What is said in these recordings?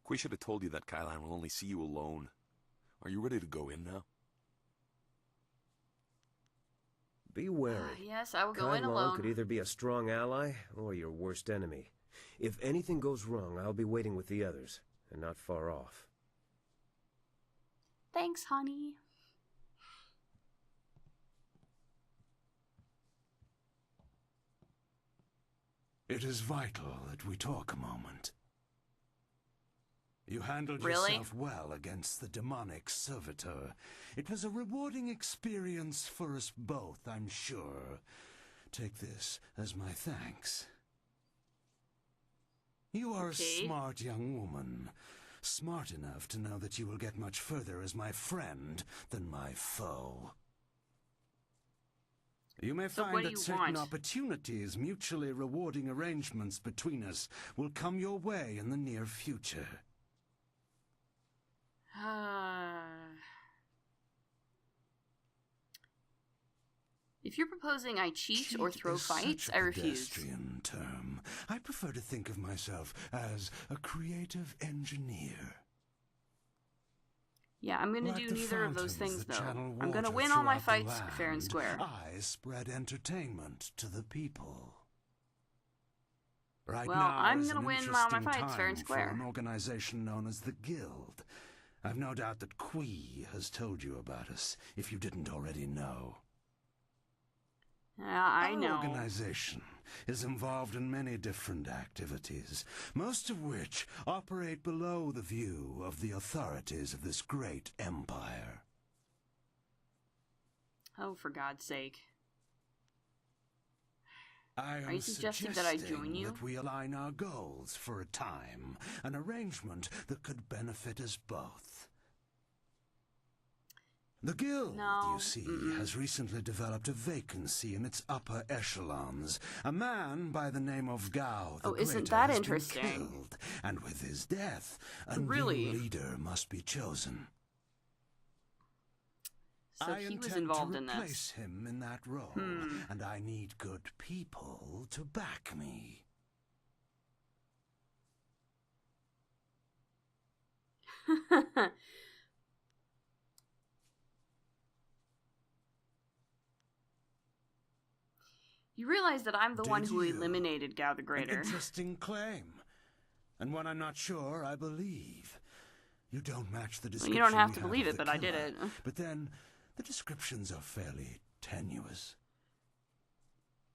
Quay should have told you that Kylan will only see you alone. Are you ready to go in now? Be wary. Yes, I will go in Kylon alone. could either be a strong ally or your worst enemy. If anything goes wrong, I'll be waiting with the others, and not far off. Thanks, honey. It is vital that we talk a moment. You handled Really? yourself well against the demonic servitor. It was a rewarding experience for us both, I'm sure. Take this as my thanks. You are a smart young woman. Smart enough to know that you will get much further as my friend than my foe. You may find that certain opportunities, mutually rewarding arrangements between us, will come your way in the near future. If you're proposing I cheat or throw fights, I refuse. Pedestrian term. I prefer to think of myself as a creative engineer. Yeah, I'm gonna do neither of those things, though. I'm gonna win all my fights fair and square. I spread entertainment to the people. Right well, now I'm gonna win all my fights fair and square. For an organization known as the Guild. I've no doubt that Quee has told you about us, if you didn't already know. I know. Our organization is involved in many different activities, most of which operate below the view of the authorities of this great empire. Oh, for God's sake. Are you suggesting that I join you? That we align our goals for a time, an arrangement that could benefit us both. The Guild, you see, has recently developed a vacancy in its upper echelons. A man by the name of Gao the Greater isn't that has interesting? been killed, and with his death, a Really? new leader must be chosen. So he was involved in I intend to replace this. him in that role, and I need good people to back me. You realize that I'm the one who eliminated Gao the Greater. An interesting claim, and one I'm not sure I believe. You don't match the description. You don't have to we believe of it, the but I did killer. it. But then, the descriptions are fairly tenuous.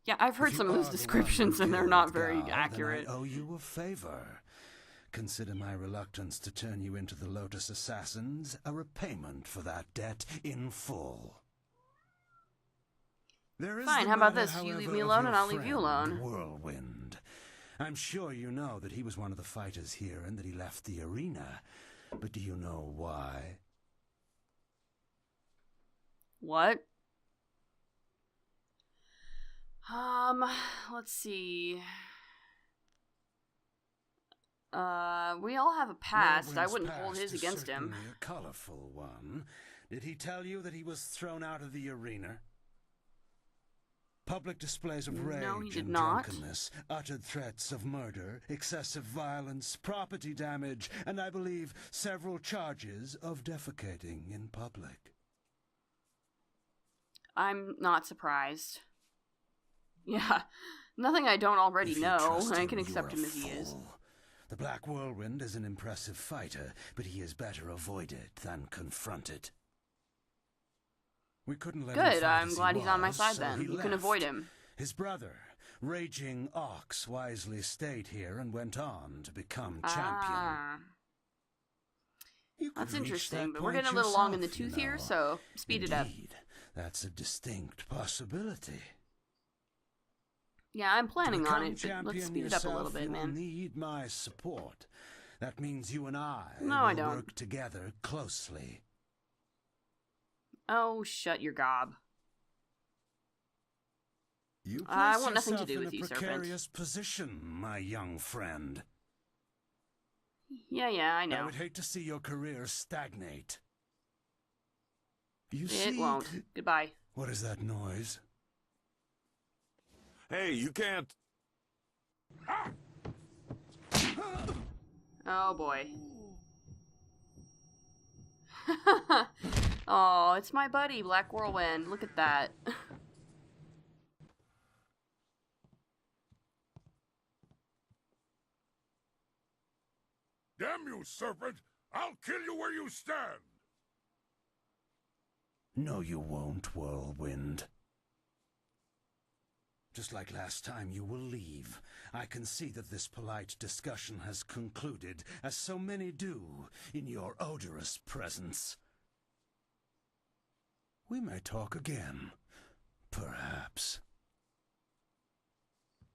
Yeah, I've heard some of those descriptions, and they're not very accurate. Then I owe you a favor. Consider my reluctance to turn you into the Lotus Assassins a repayment for that debt in full. Fine, how about this? You leave me alone and I'll leave you alone. Whirlwind. I'm sure you know that he was one of the fighters here and that he left the arena. But do you know why? What? Let's see. We all have a past. I wouldn't hold his against him. Certainly a colorful one. Did he tell you that he was thrown out of the arena? Public displays of rage and drunkenness, uttered threats of murder, excessive violence, property damage, and I believe several charges of defecating in public. I'm not surprised. Yeah, nothing I don't already know. I can accept him as he is. The Black Whirlwind is an impressive fighter, but he is better avoided than confronted. We couldn't let him Good, fight I'm as glad he he's on my was, side so then. he You can left. avoid him. His brother, Raging Ox, wisely stayed here and went on to become champion. That's interesting, but we're getting a little long in the tooth here, so speed it up. That's a distinct possibility. Yeah, I'm planning on it, but let's speed it up a little bit, man. You need my support. That means you and I I will don't. work together closely. Oh, shut your gob. You I place want nothing to yourself do in with a you, Serpent. precarious position, my young friend. Yeah, I I know. would hate to see your career stagnate. You It see, won't. Goodbye. what is that noise? Hey, you can't... Oh, boy. Oh, it's my buddy, Black Whirlwind. Look at that. Damn you, serpent! I'll kill you where you stand! No, you won't, Whirlwind. Just like last time, you will leave. I can see that this polite discussion has concluded, as so many do, in your odorous presence. We may talk again, perhaps.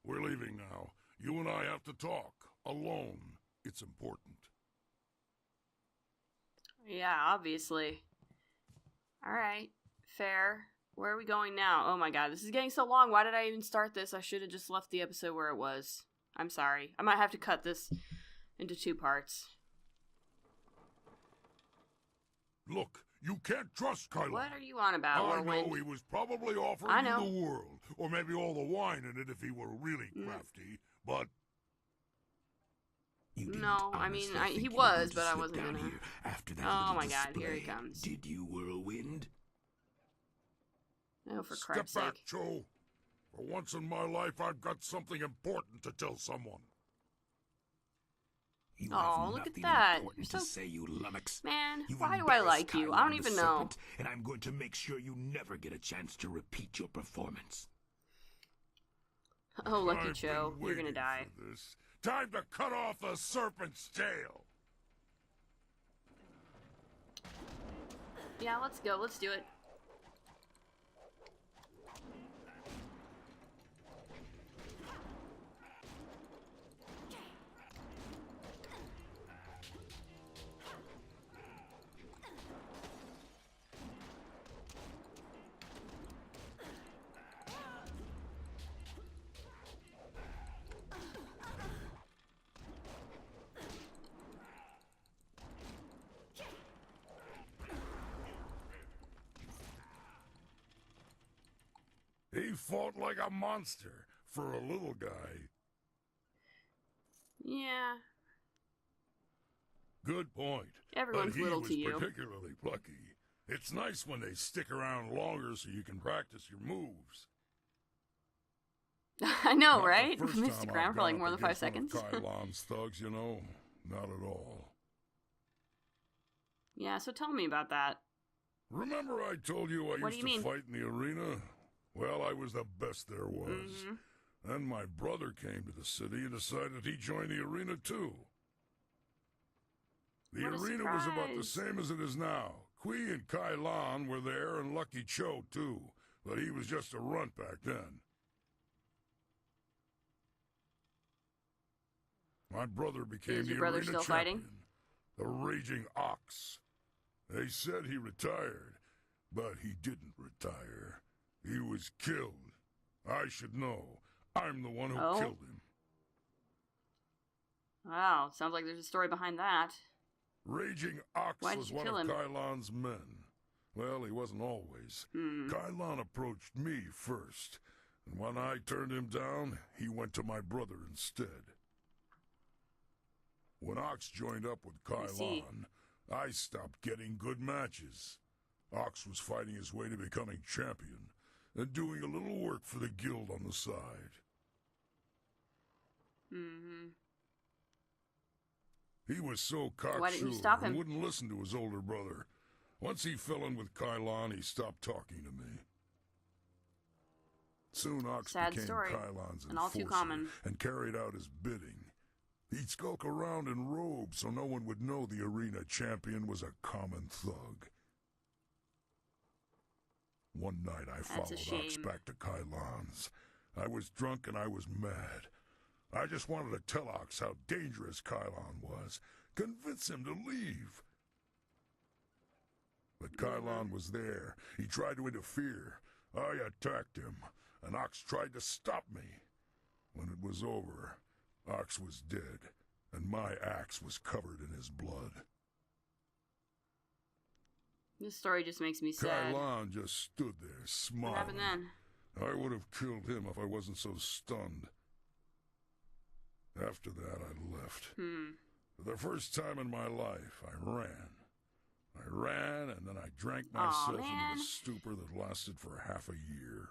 We're leaving now. You and I have to talk. Alone. It's important. Yeah, obviously. Alright, fair. Where are we going now? Oh my god, this is getting so long. Why did I even start this? I should have just left the episode where it was. I'm sorry. I might have to cut this into 2 parts. Look, you can't trust Kylo. What are you on about, I Whirlwind? know he was probably offering you the world, or maybe all the wine in it if he were really crafty, but... No, I mean, he was, but I wasn't gonna. After that Oh my display, god, here he comes. Did you, Whirlwind? Oh, for Step Christ's back, sake. Joe. For once in my life, I've got something important to tell someone. You Oh, have look at nothing that. important You're to so... say, you lummox. Man, You've why do I embarrassed like you? I don't Kylo even the know. Serpent, and I'm going to make sure you never get a chance to repeat your performance. Oh, Lucky I've Joe, been you're gonna waiting die. for this. Time to cut off the serpent's tail. Yeah, let's go. Let's do it. He fought like a monster for a little guy. Yeah. Good point. Everyone's but little he to was you. particularly plucky. It's nice when they stick around longer so you can practice your moves. I know, Not right? the first We stick time around I've for like gone more up than 5 against one seconds. of Kylon's thugs, you know? Not at all. Yeah, so tell me about that. Remember I told you I What do used you to mean? fight in the arena? Well, I was the best there was. Mm-hmm. Then my brother came to the city and decided he'd join the arena too. The What a arena was about the surprise. same as it is now. Kui and Kai Lan were there and Lucky Cho too, but he was just a runt back then. My brother became Is your the brother arena still champion, fighting? the Raging Ox. They said he retired, but he didn't retire. He was killed. I should know. I'm the one who Oh. killed him. Wow, sounds like there's a story behind that. Raging Ox Why did was you one kill of him? Kai Lan's men. Well, he wasn't always. Kai Lan approached me first, and when I turned him down, he went to my brother instead. When Ox joined up with Kai see. Lan, I stopped getting good matches. Ox was fighting his way to becoming champion, and doing a little work for the guild on the side. Mm-hmm. He was so Why didn't you cocksure stop and him? wouldn't listen to his older brother. Once he fell in with Kai Lan, he stopped talking to me. Soon Ox Sad became story, Kai Lan's and all too enforcer common. and carried out his bidding. He'd skulk around in robes so no one would know the arena champion was a common thug. One night I That's a followed Ox shame. back to Kai Lan's. I was drunk and I was mad. I just wanted to tell Ox how dangerous Kai Lan was, convince him to leave. But Kai Lan was there. He tried to interfere. I attacked him, and Ox tried to stop me. When it was over, Ox was dead, and my axe was covered in his blood. This story just makes me Kai sad. Lan just stood there, smiling. What happened then? I would have killed him if I wasn't so stunned. After that, I left. For the first time in my life, I ran. I ran, and then I drank Aw, myself man. into a stupor that lasted for half a year.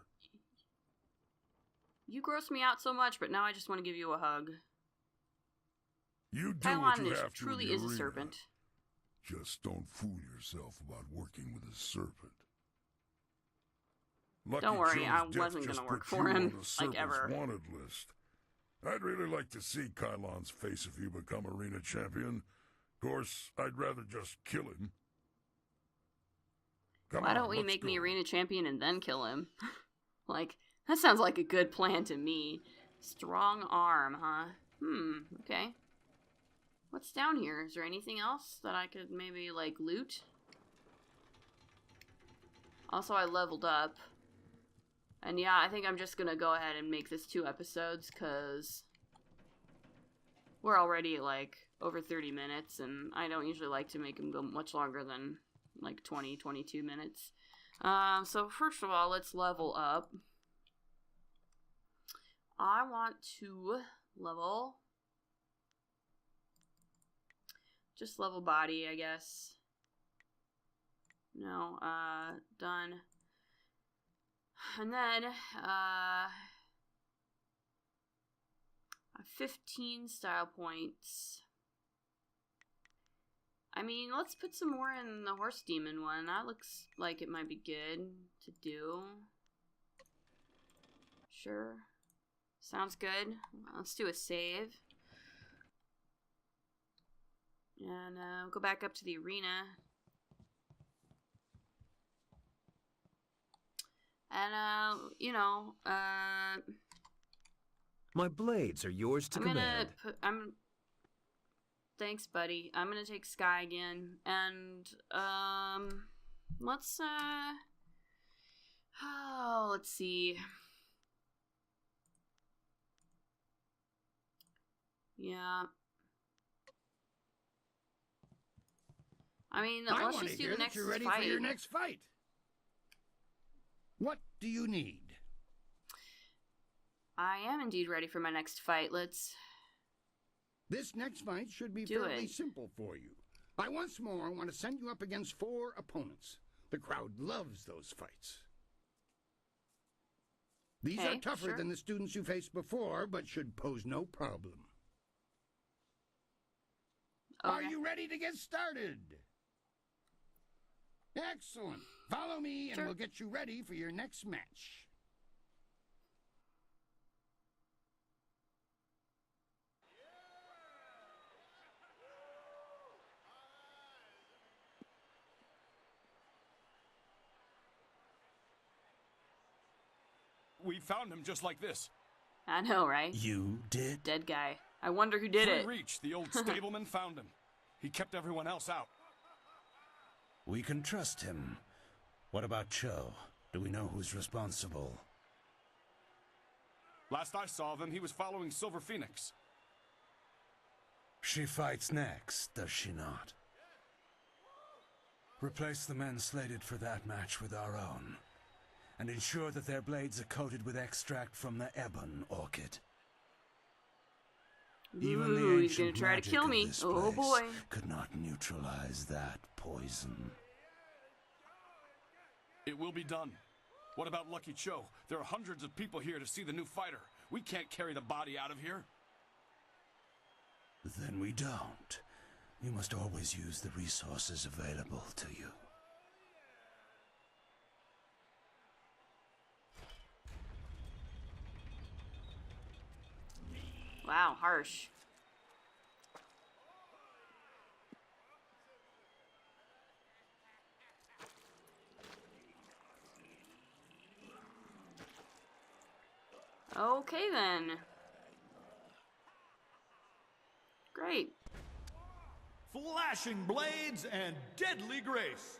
You gross me out so much, but now I just want to give you a hug. You do what Kylon you is, have to truly in the is a arena. serpent. Just don't fool yourself about working with a serpent. Lucky Don't worry, Joe's I death wasn't just gonna work put for you him, on the like, serpent's ever. wanted list. I'd really like to see Kylon's face if you become arena champion. Of course, I'd rather just kill him. Come Why on, don't we let's make me go. arena champion and then kill him? Like, that sounds like a good plan to me. Strong arm, huh? Okay. What's down here? Is there anything else that I could maybe, like, loot? Also, I leveled up. And yeah, I think I'm just gonna go ahead and make this 2 episodes, because we're already, like, over 30 minutes, and I don't usually like to make them go much longer than, like, 20, 22 minutes. So first of all, let's level up. I want to level... just level body, I guess. No, done. And then, 15 style points. I mean, let's put some more in the horse demon one. That looks like it might be good to do. Sure. Sounds good. Let's do a save. And go back up to the arena. And, you know, My blades are yours to command. Thanks, buddy. I'm gonna take Sky again. And, let's see. Yeah. I mean, let's just do the next you're ready fight. for your next fight. What do you need? I am indeed ready for my next fight. Let's... This next fight should be Do fairly it. simple for you. I once more want to send you up against 4 opponents. The crowd loves those fights. These Okay, are tougher sure. than the students you faced before, but should pose no problem. Okay. Are you ready to get started? Excellent. Follow me and Sure. we'll get you ready for your next match. We found him just like this. I know, right? You did? Dead guy. I wonder who did Through it. Reach, the old stableman found him. He kept everyone else out. We can trust him. What about Cho? Do we know who's responsible? Last I saw of him, he was following Silver Phoenix. She fights next, does she not? Replace the men slated for that match with our own, and ensure that their blades are coated with extract from the ebon orchid. Even the Ooh, he's gonna ancient try to magic kill of me. this Oh place boy. could not neutralize that poison. It will be done. What about Lucky Cho? There are hundreds of people here to see the new fighter. We can't carry the body out of here. Then we don't. You must always use the resources available to you. Wow, harsh. Okay then. Great. Flashing blades and deadly grace.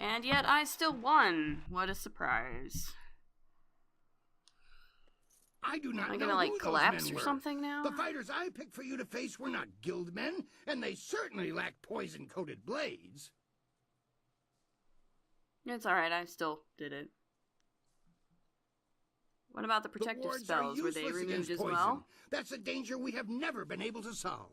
And yet I still won. What a surprise. I do not Am I know gonna, like, who collapse those men or were. something now? The fighters I picked for you to face were not guild men, and they certainly lacked poison-coated blades. It's alright, I still did it. What about the protective wards spells? are Were they useless removed against as poison. well? That's a danger we have never been able to solve.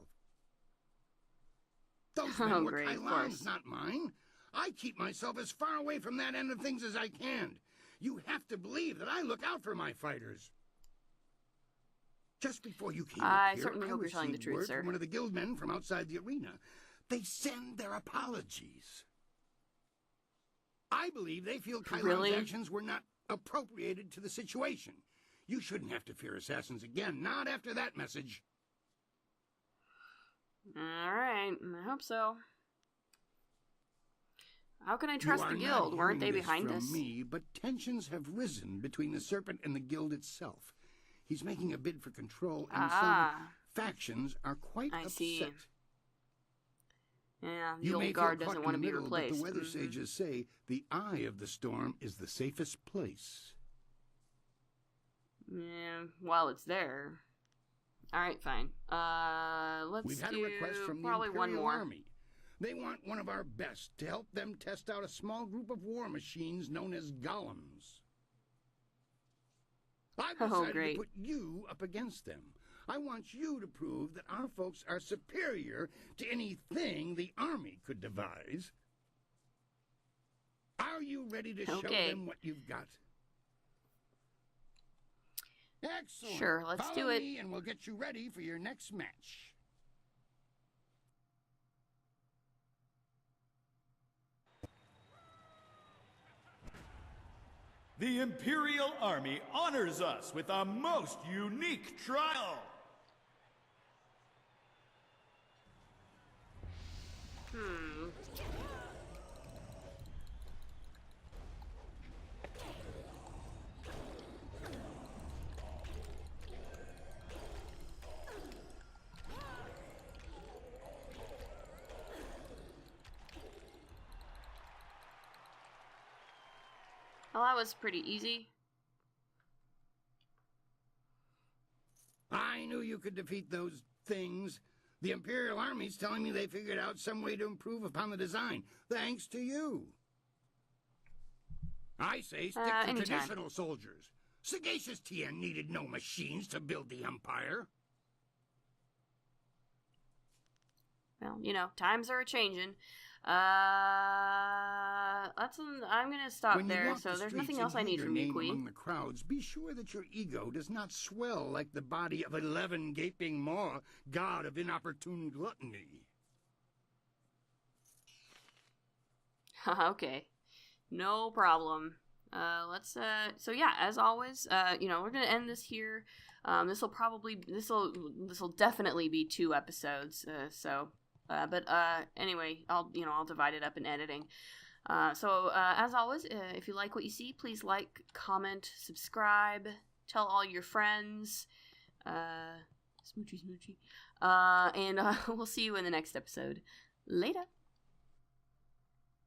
Those Oh, men were great, of Kylon's, course. not mine. I keep myself as far away from that end of things as I can. You have to believe that I look out for my fighters. Just before you came I up here, certainly hope you're telling the received truth, word sir. from one of the guildmen from outside the arena. They send their apologies. I believe they feel Kylon's Really? actions were not appropriated to the situation. You shouldn't have to fear assassins again, not after that message. Alright, I hope so. How can I trust the You are not guild? Weren't they hearing this behind from us? me, but tensions have risen between the Serpent and the guild itself. He's making a bid for control, and some factions are quite I upset. see. Yeah, the You may old feel guard caught doesn't in want to the be middle, replaced. but the weather sages say the eye of the storm is the safest place. Yeah, while it's there. Alright, fine. Let's We've had do a request from the probably one Imperial more. Army. They want one of our best to help them test out a small group of war machines known as golems. I've decided great. to put you up against them. I want you to prove that our folks are superior to anything the Army could devise. Are you ready to show them what you've got? Excellent. Sure, let's Follow do it. me and we'll get you ready for your next match. The Imperial Army honors us with a most unique trial. Well, that was pretty easy. I knew you could defeat those things. The Imperial Army's telling me they figured out some way to improve upon the design, thanks to you. I say stick to anytime. traditional soldiers. Sagacious Tien needed no machines to build the Empire. Well, you know, times are a-changin'. I'm gonna stop When you there, walk so the there's streets nothing and else I hear need your from you, name Queen. among the crowds, be sure that your ego does not swell like the body of 11 gaping maw, god of inopportune gluttony. Okay. No problem. So yeah, as always, you know, we're gonna end this here. This'll definitely be 2 episodes, but anyway, I'll divide it up in editing. So as always, if you like what you see, please like, comment, subscribe, tell all your friends, smoochy smoochy, and we'll see you in the next episode. Later.